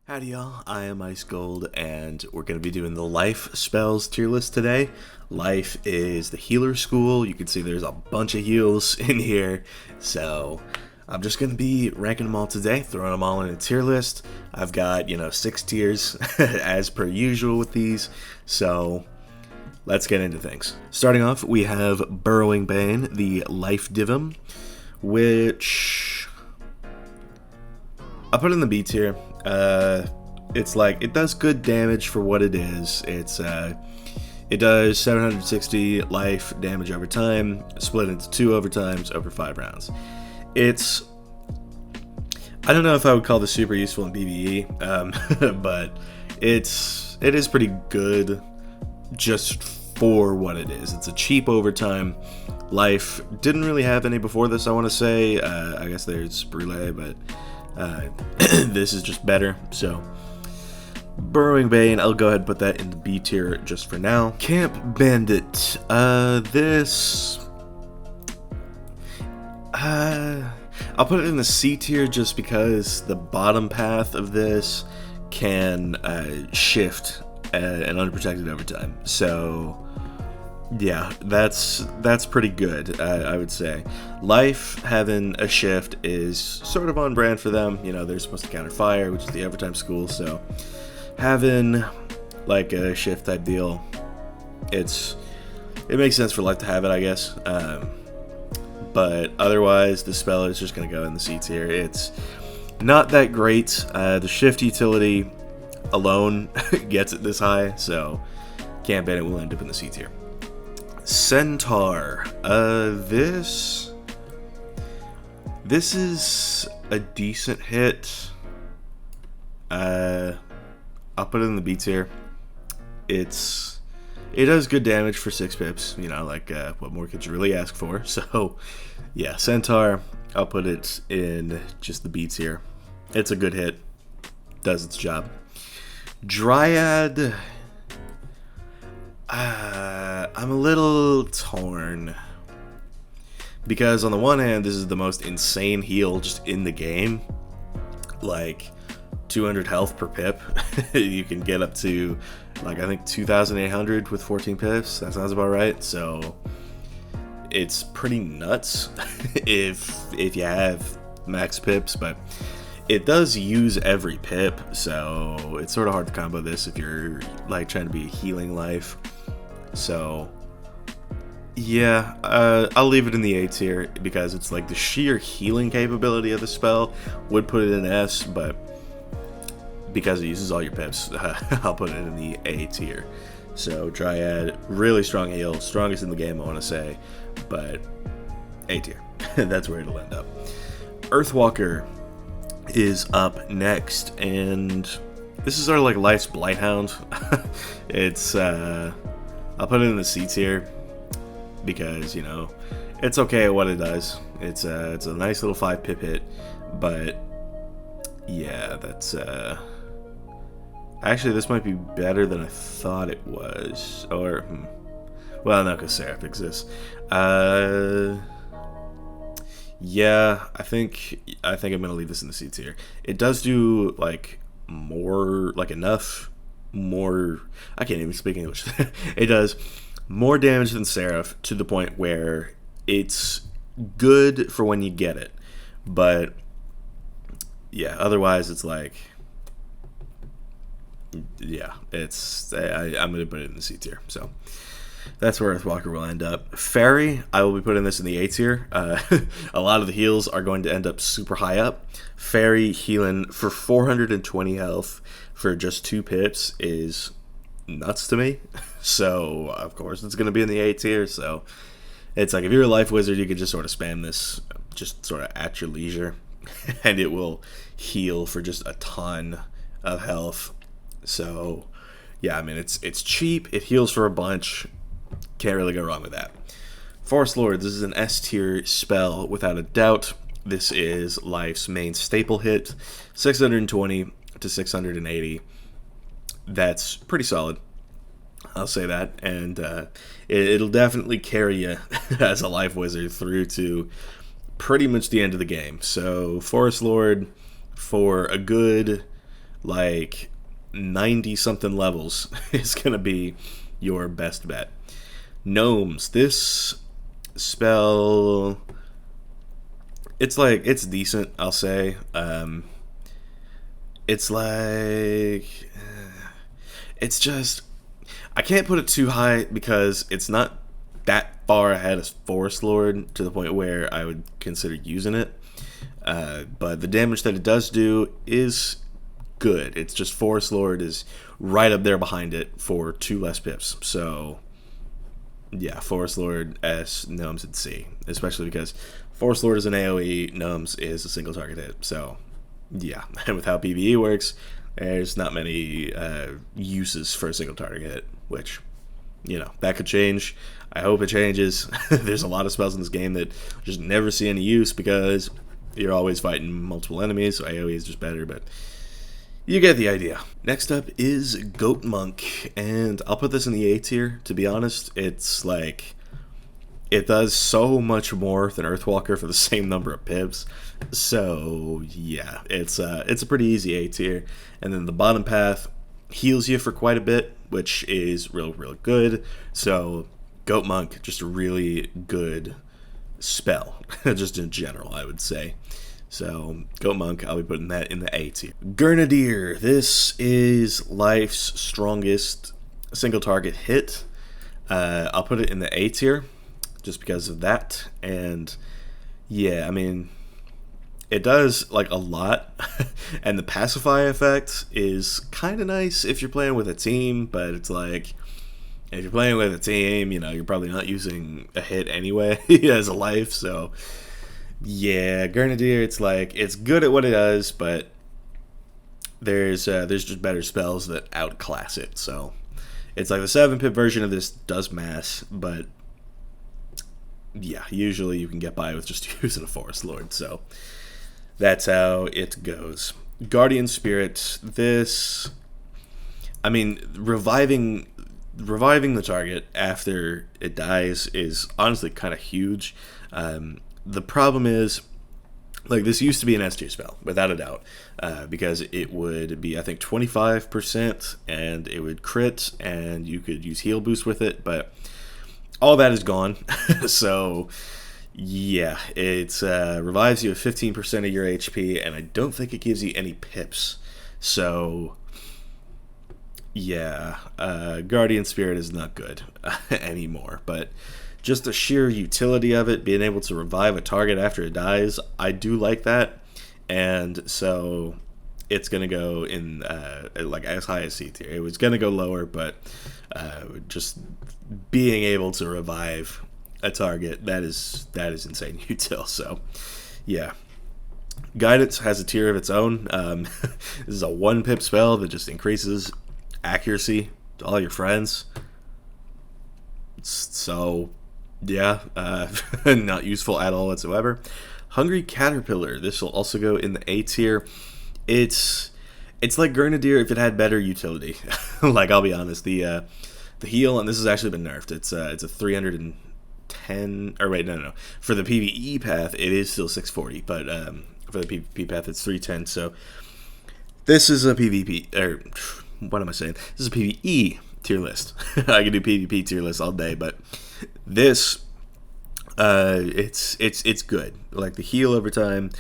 Howdy y'all, I am Ice Gold, and we're going to be doing the life spells tier list today. Life is the healer school. You can see there's a bunch of heals in here, so I'm just going to be ranking them all today, throwing them all in a tier list. I've got, 6 tiers as per usual with these, so let's get into things. Starting off, we have Burrowing Bane, the Life Divum, which I put in the B tier. It's like, it does good damage for what it is. It does 760 life damage over time, split into 2 overtimes over 5 rounds. I don't know if I would call this super useful in PvE, but it is pretty good just for what it is. It's a cheap overtime. Life didn't really have any before this, I want to say. I guess there's Brûlé, but this is just better. So Burrowing Bane, I'll go ahead and put that in the B tier just for now. Camp Bandit, I'll put it in the C tier just because the bottom path of this can shift and unprotected overtime. So yeah, that's pretty good, I would say. Life having a shift is sort of on brand for them. They're supposed to counter fire, which is the overtime school, so having like a shift type deal, it makes sense for Life to have it, I guess. But otherwise, the spell is just going to go in the C tier. It's not that great. The shift utility alone gets it this high, so Camp Bandit will end up in the C tier. Centaur. This is a decent hit. I'll put it in the B tier. It does good damage for 6 pips. What more could you really ask for? So, yeah, Centaur. I'll put it in just the B tier. It's a good hit. Does its job. Dryad. I'm a little torn, because on the one hand, this is the most insane heal just in the game. Like 200 health per pip. You can get up to, I think 2,800 with 14 pips. That sounds about right. So it's pretty nuts if you have max pips, but it does use every pip, so it's sort of hard to combo this if you're trying to be a healing life. So yeah, I'll leave it in the A tier because it's the sheer healing capability of the spell would put it in S, but because it uses all your pips, I'll put it in the A tier. So Dryad, really strong heal, strongest in the game, I want to say, but A tier. That's where it'll end up. Earthwalker is up next, and this is our Life's Blighthound. I'll put it in the C tier because it's okay at what it does. It's a nice little 5 pip hit, but yeah, that's actually, this might be better than I thought it was. Or well, no, because Seraph exists. Yeah, I think I'm gonna leave this in the C tier. It does do more, enough more. I can't even speak English. It does more damage than Seraph to the point where it's good for when you get it, but yeah, otherwise it's yeah, I'm gonna put it in the C tier. So that's where Earthwalker will end up. Fairy, I will be putting this in the A tier. A lot of the heals are going to end up super high up. Fairy healing for 420 health for just 2 pips is nuts to me. So, of course, it's going to be in the A tier. So, it's if you're a life wizard, you can just sort of spam this just sort of at your leisure, and it will heal for just a ton of health. So, yeah, I mean, it's cheap. It heals for a bunch. Can't really go wrong with that. Forest Lords, this is an S tier spell without a doubt. This is Life's main staple hit, 620 to 680. That's pretty solid, I'll say that, and it'll definitely carry you as a life wizard through to pretty much the end of the game. So Forest Lord, for a good like 90 something levels is gonna be your best bet. Gnomes, this spell, it's decent, I'll say. It's like, it's just, I can't put it too high because it's not that far ahead as Forest Lord to the point where I would consider using it. But the damage that it does do is good. It's just Forest Lord is right up there behind it for 2 less pips. So yeah, Forest Lord S, Gnomes at C, especially because Forest Lord is an AoE, Gnomes is a single target hit. So yeah, and with how PvE works, there's not many uses for a single target hit, which, you know, that could change. I hope it changes. There's a lot of spells in this game that just never see any use because you're always fighting multiple enemies, so AoE is just better, but you get the idea. Next up is Goat Monk, and I'll put this in the A tier, to be honest. It's like, it does so much more than Earthwalker for the same number of pips. So yeah, it's a pretty easy A tier. And then the bottom path heals you for quite a bit, which is real good. So Goat Monk, just a really good spell, just in general, I would say. So Goat Monk, I'll be putting that in the A tier. Grenadier, this is life's strongest single target hit. I'll put it in the A tier just because of that. And yeah, I mean, it does like a lot, and the pacify effect is kind of nice if you're playing with a team, but it's like, if you're playing with a team, you know, you're probably not using a hit anyway as a life. So yeah, Grenadier, it's like, it's good at what it does, but there's just better spells that outclass it. So it's like the 7-pip version of this does mass, but yeah, usually you can get by with just using a Forest Lord. So that's how it goes. Guardian Spirit, this, I mean, reviving the target after it dies is honestly kind of huge. The problem is, like, this used to be an S tier spell, without a doubt, because it would be, I think, 25%, and it would crit, and you could use heal boost with it, but all that is gone. So yeah, it revives you at 15% of your HP, and I don't think it gives you any pips. So yeah, Guardian Spirit is not good anymore, but just the sheer utility of it, being able to revive a target after it dies, I do like that. And so it's going to go in like as high as C tier. It was going to go lower, but just being able to revive a target, that is insane util. So yeah, Guidance has a tier of its own. This is a 1-pip spell that just increases accuracy to all your friends. So yeah, not useful at all whatsoever. Hungry Caterpillar, this will also go in the A tier. It's like Grenadier if it had better utility. Like, I'll be honest, the heal, and this has actually been nerfed. It's a 310, or wait, no. For the PvE path, it is still 640, but for the PvP path, it's 310. So this is a PvP, or what am I saying? This is a PvE tier list. I can do PvP tier list all day, but this, it's good. Like, the heal over time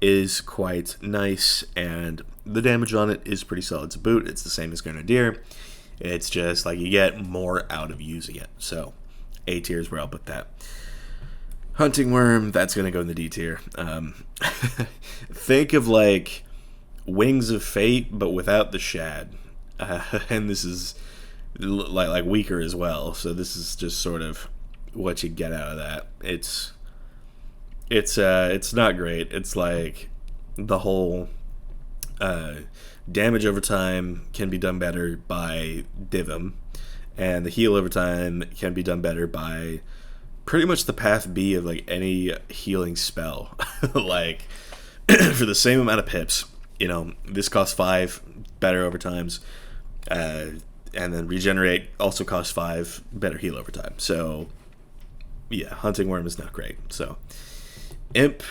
is quite nice, and the damage on it is pretty solid to boot. It's the same as Grenadier. It's just like you get more out of using it. So A tier is where I'll put that. Hunting Worm, that's gonna go in the D tier. Think of like Wings of Fate, but without the shad, and this is like weaker as well. So this is just sort of what you get out of that. It's not great. It's like the whole damage over time can be done better by Divum, and the heal over time can be done better by pretty much the path B of like any healing spell. Like, for the same amount of pips, you know, this costs 5, better over times, and then Regenerate also costs 5, better heal over time. So yeah, Hunting Worm is not great. So Imp,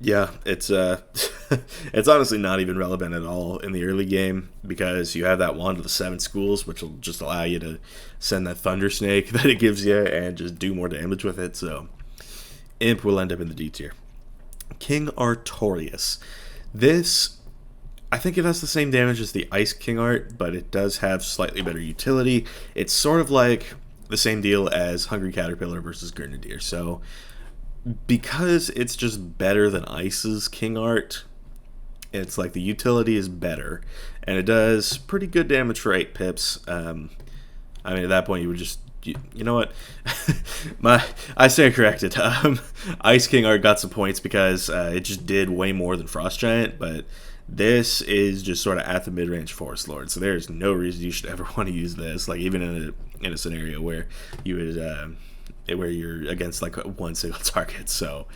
Yeah, it's it's honestly not even relevant at all in the early game because you have that wand of the 7 schools, which will just allow you to send that thunder snake that it gives you and just do more damage with it. So Imp will end up in the D tier. King Artorias. This, I think it has the same damage as the Ice King Art, but it does have slightly better utility. It's sort of like the same deal as Hungry Caterpillar versus Grenadier. So because it's just better than Ice's King Art, it's like the utility is better, and it does pretty good damage for 8 pips. I mean, at that point, you would just, you know what? I stand corrected. Ice King Art got some points because it just did way more than Frost Giant, but this is just sort of at the mid-range Forest Lord, so there's no reason you should ever want to use this. Like even in a scenario where you would where you're against like one single target. So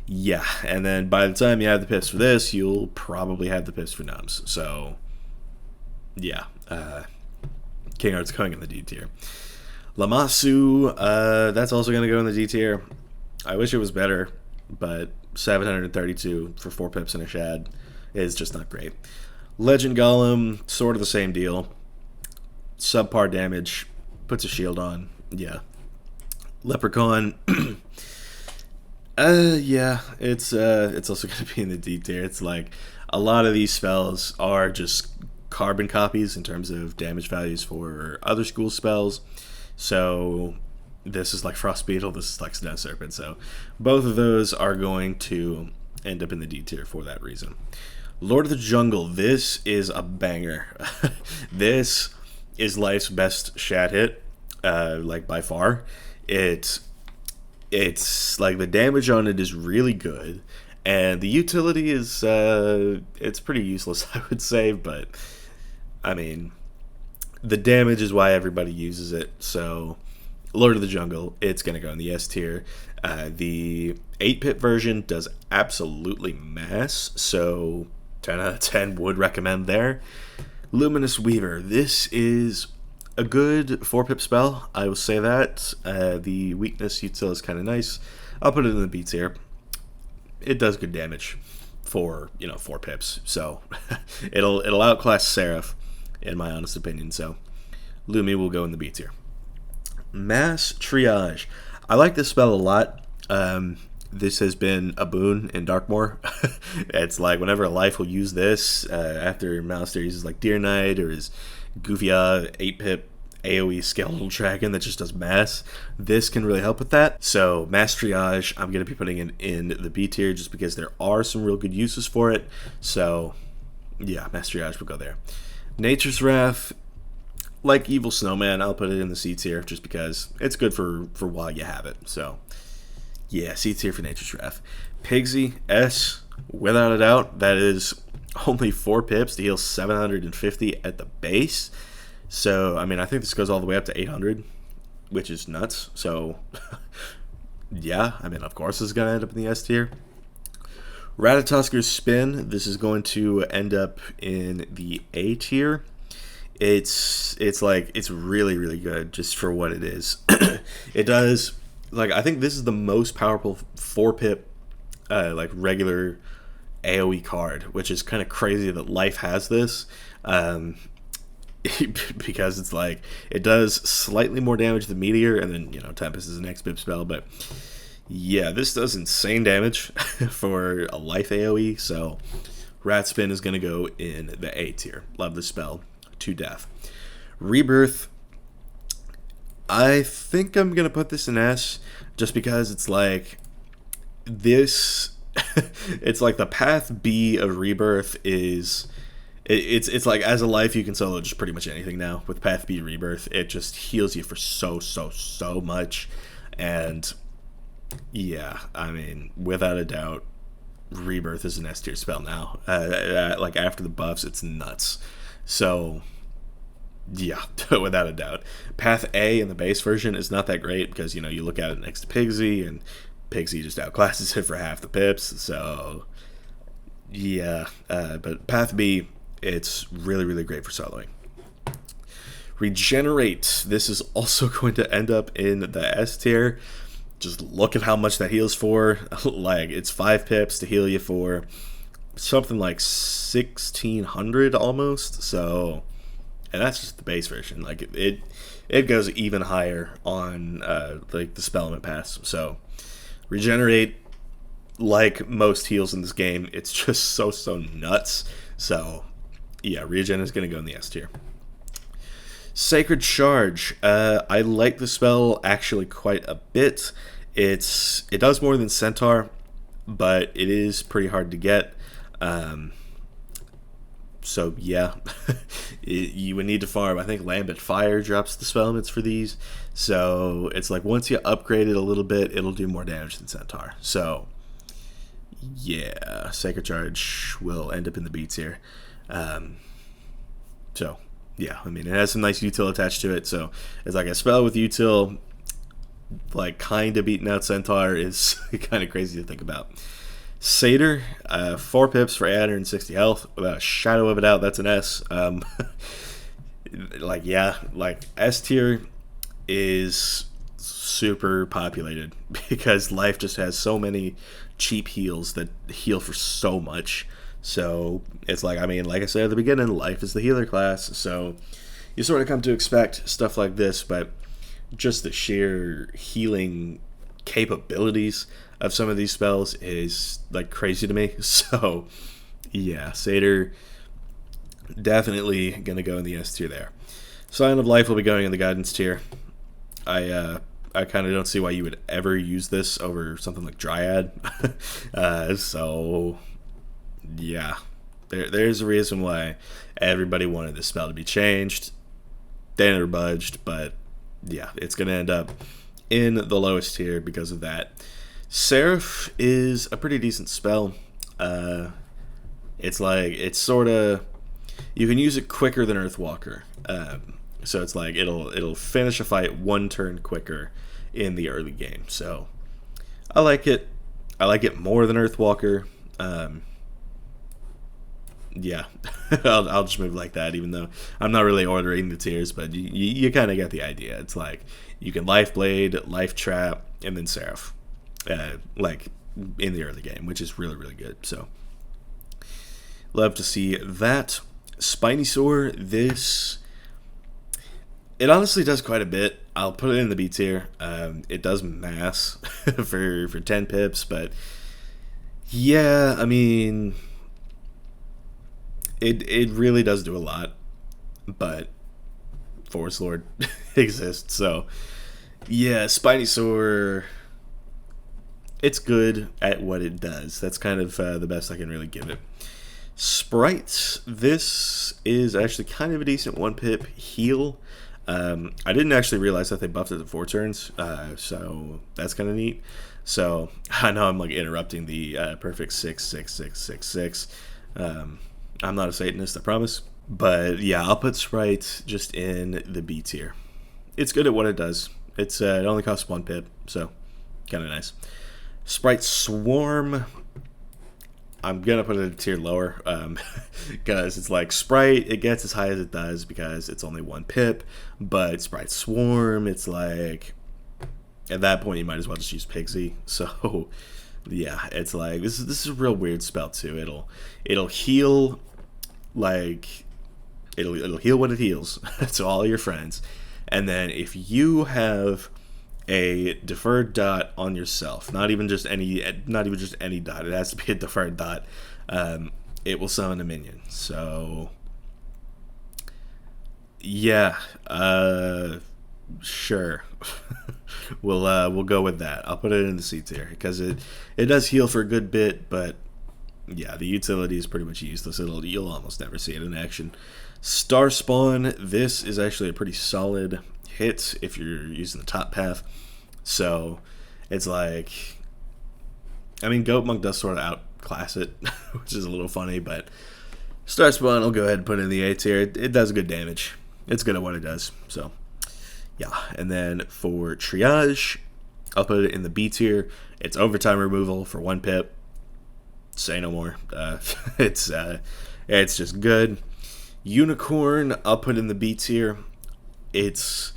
yeah, and then by the time you have the pips for this, you'll probably have the pips for Nums. So yeah, King Art's going in the D tier. Lamassu, that's also going to go in the D tier. I wish it was better, but 732 for 4 pips and a shad is just not great. Legend Golem, sort of the same deal. Subpar damage, puts a shield on. Yeah. Leprechaun, yeah, it's also going to be in the D tier. It's like a lot of these spells are just carbon copies in terms of damage values for other school spells. So this is like Frost Beetle, this is like Snow Serpent. So both of those are going to end up in the D tier for that reason. Lord of the Jungle, this is a banger. This is life's best shad hit, like by far. It's like the damage on it is really good, and the utility is it's pretty useless, I would say, but I mean the damage is why everybody uses it. So Lord of the Jungle, it's gonna go in the S tier. The 8-pip version does absolutely mass, so 10 out of 10 would recommend there. Luminous Weaver, this is a good 4-pip spell, I will say that. The weakness util is kind of nice. I'll put it in the B tier. It does good damage for 4 pips, so it'll outclass Seraph in my honest opinion. So Lumi will go in the B tier. Mass Triage, I like this spell a lot. This has been a boon in Darkmoor. It's like whenever a life will use this after Malister uses like Deer Knight or his goofy 8-pip AoE skeletal dragon that just does mass, this can really help with that. So Mass Triage, I'm going to be putting it in the B tier just because there are some real good uses for it. So yeah, Mass Triage will go there. Nature's Wrath, like Evil Snowman, I'll put it in the C tier just because it's good for while you have it. So yeah, C tier for Nature's Wrath. Pigsy, S, without a doubt. That is only 4 pips to heal 750 at the base. So, I mean, I think this goes all the way up to 800, which is nuts. So, yeah, I mean, of course this is going to end up in the S tier. Ratatusker's Spin, this is going to end up in the A tier. It's really, really good just for what it is. It does, like, I think this is the most powerful 4-pip, like, regular AoE card, which is kind of crazy that Life has this. Because it's like it does slightly more damage than Meteor, and then Tempest is the next pip spell, but yeah, this does insane damage for a life AoE. So Rat Spin is going to go in the A tier. Love this spell to death. Rebirth, I think I'm going to put this in S just because it's like this. It's like the path B of Rebirth is. It's like as a life you can solo just pretty much anything now with Path B Rebirth. It just heals you for so much, and yeah, I mean without a doubt, Rebirth is an S tier spell now. Like after the buffs, it's nuts. So yeah, without a doubt, Path A in the base version is not that great because you look at it next to Pigsy, and Pigsy just outclasses it for half the pips. So yeah, but Path B, it's really, really great for soloing. Regenerate, this is also going to end up in the S tier. just look at how much that heals for. Like, it's 5 pips to heal you for something like 1600 almost. So, and that's just the base version. Like, it goes even higher on like the Spellman pass. So, regenerate, like most heals in this game, it's just so nuts. So, yeah, regen is going to go in the S tier. Sacred Charge. I like the spell actually quite a bit. It does more than Centaur, but it is pretty hard to get. So yeah, you would need to farm. I think Lambent Fire drops the spellments for these. So it's like once you upgrade it a little bit, it'll do more damage than Centaur. So yeah, Sacred Charge will end up in the B tier. So yeah, I mean, it has some nice util attached to it. So it's like a spell with util, like kind of beating out Centaur is kind of crazy to think about. Satyr, 4 pips for 860 health, without a shadow of a doubt, that's an S. Like, yeah, like S tier is super populated because life just has so many cheap heals that heal for so much. So it's like, I mean, like I said at the beginning, life is the healer class, so you sort of come to expect stuff like this, but just the sheer healing capabilities of some of these spells is like crazy to me. So yeah, Satyr definitely gonna go in the S tier there. Sign of Life will be going in the guidance tier. I kind of don't see why you would ever use this over something like Dryad. So yeah, there's a reason why everybody wanted this spell to be changed. They never budged, but yeah, it's gonna end up in the lowest tier because of that. Seraph is a pretty decent spell. It's like, it's sort of, you can use it quicker than Earthwalker. So it's like it'll finish a fight 1 turn quicker in the early game. So I like it. I like it more than Earthwalker. Yeah, I'll just move like that, even though I'm not really ordering the tiers, but you kind of get the idea. It's like you can Life Blade, Life Trap, and then Seraph, like in the early game, which is really good. So love to see that. Spinosaur, it honestly does quite a bit. I'll put it in the B tier. It does mass for 10 pips, but yeah, I mean, it really does do a lot, but Forest Lord exists, so yeah, Spinosaur, it's good at what it does. That's kind of the best I can really give it. Sprites, this is actually kind of a decent 1 pip heal. I didn't actually realize that they buffed it to 4 turns, so that's kind of neat. So I know I'm like interrupting the perfect 6. I'm not a Satanist, I promise. But yeah, I'll put Sprite just in the B tier. It's good at what it does. It only costs 1 pip, so kind of nice. Sprite Swarm, I'm gonna put it a tier lower, because it's like Sprite, it gets as high as it does because it's only 1 pip, but Sprite Swarm, it's like, at that point you might as well just use Pixie. So yeah, it's like, this is a real weird spell too. It'll heal, like, it'll heal what it heals to all your friends, and then if you have a deferred dot on yourself, not even just any dot, it has to be a deferred dot, it will summon a minion. So yeah, sure. We'll go with that. I'll put it in the C tier because it does heal for a good bit, but yeah, the utility is pretty much useless. You'll almost never see it in action. Star Spawn, this is actually a pretty solid hit if you're using the top path. So it's like, I mean, Goat Monk does sort of outclass it, which is a little funny, but Star Spawn, I'll go ahead and put it in the A tier. It does good damage. It's good at what it does. So yeah, and then for Triage, I'll put it in the B tier. It's overtime removal for 1 pip. Say no more. It's just good. Unicorn, I'll put in the B tier. It's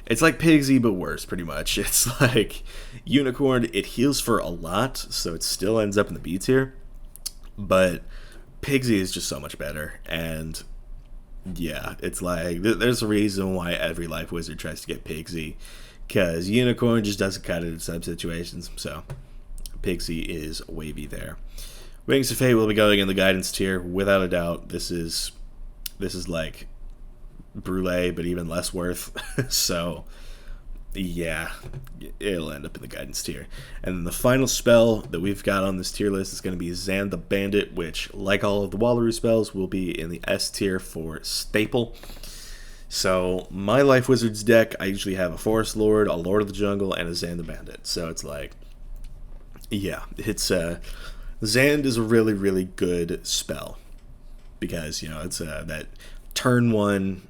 It's like Pigsy, but worse, pretty much. It's like Unicorn, it heals for a lot, so it still ends up in the B tier. But Pigsy is just so much better. And yeah, it's like, there's a reason why every Life Wizard tries to get Pigsy. Because Unicorn just doesn't cut it in some situations. So Pigsy is wavy there. Wings of Fate will be going in the guidance tier. Without a doubt, this is like Brûlée, but even less worth. So yeah, it'll end up in the guidance tier. And then the final spell that we've got on this tier list is going to be Zan the Bandit, which, like all of the Wallaru spells, will be in the S tier for staple. So my Life Wizards deck, I usually have a Forest Lord, a Lord of the Jungle, and a Zan the Bandit. So it's like, yeah, it's Zand is a really, really good spell because, you know, it's that turn one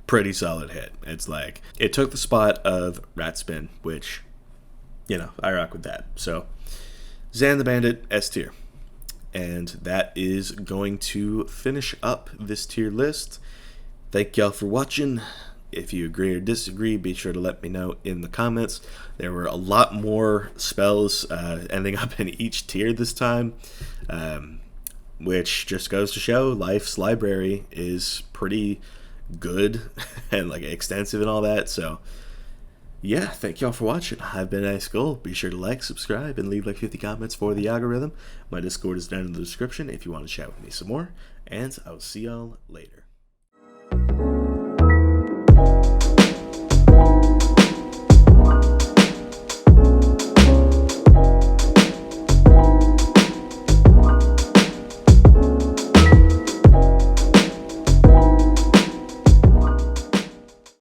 pretty solid hit. It's like, it took the spot of Rat Spin, which, you know, I rock with that. So Zan the Bandit, S tier. And that is going to finish up this tier list. Thank y'all for watching. If you agree or disagree, be sure to let me know in the comments. There were a lot more spells ending up in each tier this time, which just goes to show Life's library is pretty good and like extensive and all that. So yeah, thank y'all for watching. I've been Ice Gold. Be sure to like, subscribe, and leave like 50 comments for the algorithm. My Discord is down in the description if you want to chat with me some more, and I will see y'all later.